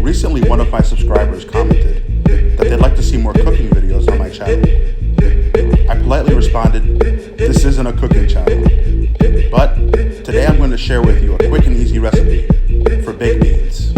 Recently, one of my subscribers commented that they'd like to see more cooking videos on my channel. I politely responded, this isn't a cooking channel. But today I'm going to share with you a quick and easy recipe for baked beans.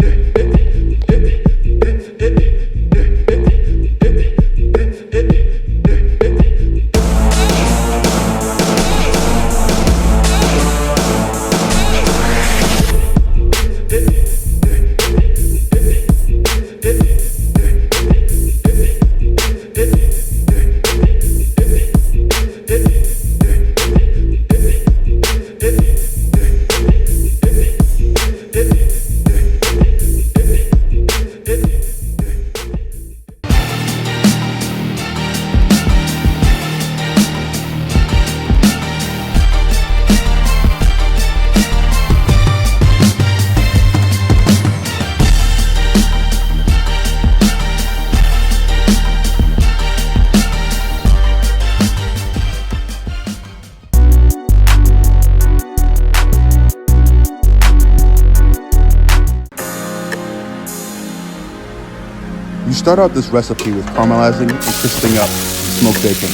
You start out this recipe with caramelizing and crisping up smoked bacon.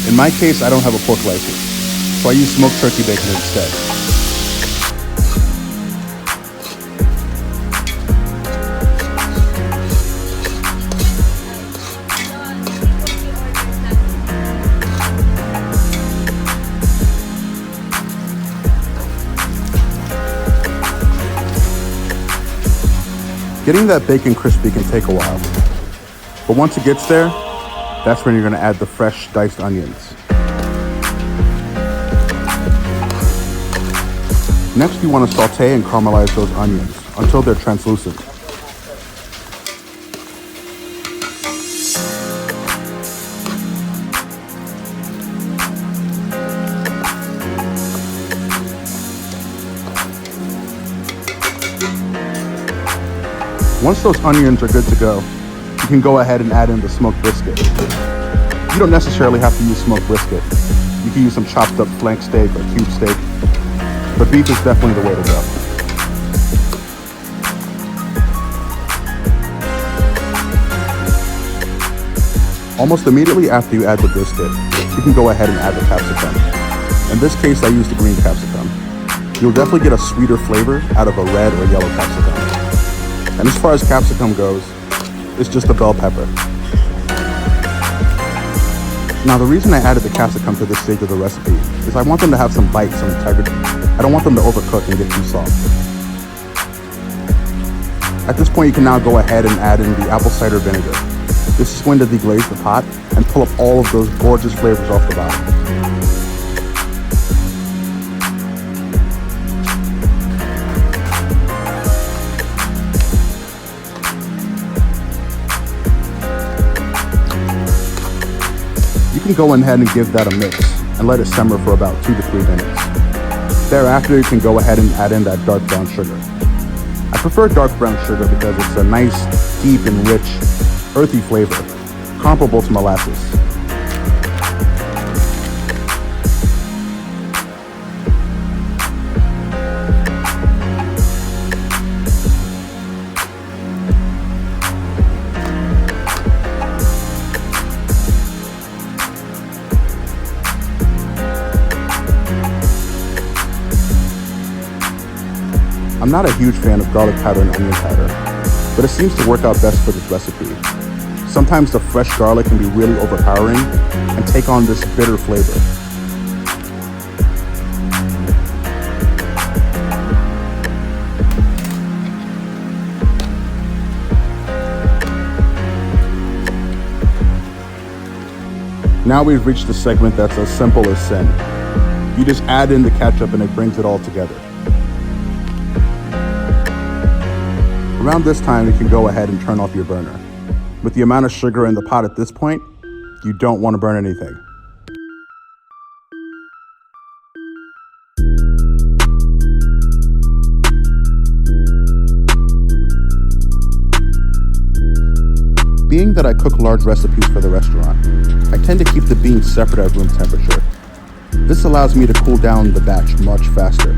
In my case, I don't have a pork license, so I use smoked turkey bacon instead. Getting that bacon crispy can take a while, but once it gets there, that's when you're going to add the fresh diced onions. Next, you want to saute and caramelize those onions until they're translucent. Once those onions are good to go, you can go ahead and add in the smoked brisket. You don't necessarily have to use smoked brisket. You can use some chopped up flank steak or cube steak, but beef is definitely the way to go. Almost immediately after you add the brisket, you can go ahead and add the capsicum. In this case, I use the green capsicum. You'll definitely get a sweeter flavor out of a red or yellow capsicum. And as far as capsicum goes, it's just a bell pepper. Now, the reason I added the capsicum to this stage of the recipe is I want them to have some bite, some integrity. I don't want them to overcook and get too soft. At this point, you can now go ahead and add in the apple cider vinegar. This is going to deglaze the pot and pull up all of those gorgeous flavors off the bottom. You can go ahead and give that a mix and let it simmer for about 2 to 3 minutes. Thereafter, you can go ahead and add in that dark brown sugar. I prefer dark brown sugar because it's a nice, deep and rich, earthy flavor, comparable to molasses. I'm not a huge fan of garlic powder and onion powder, but it seems to work out best for this recipe. Sometimes the fresh garlic can be really overpowering and take on this bitter flavor. Now we've reached the segment that's as simple as sin. You just add in the ketchup and it brings it all together. Around this time, you can go ahead and turn off your burner. With the amount of sugar in the pot at this point, you don't want to burn anything. Being that I cook large recipes for the restaurant, I tend to keep the beans separate at room temperature. This allows me to cool down the batch much faster.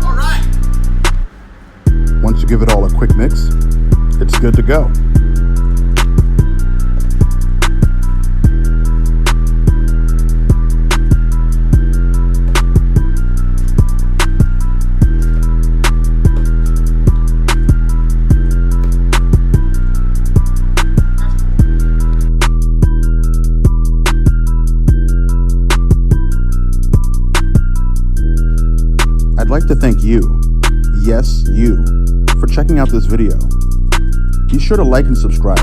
All right. Once you give it all a quick mix, it's good to go. I'd like to thank you, yes, you, for checking out this video. Be sure to like and subscribe,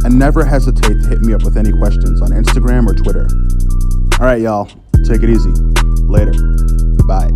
and never hesitate to hit me up with any questions on Instagram or Twitter. All right, y'all, take it easy. Later. Bye.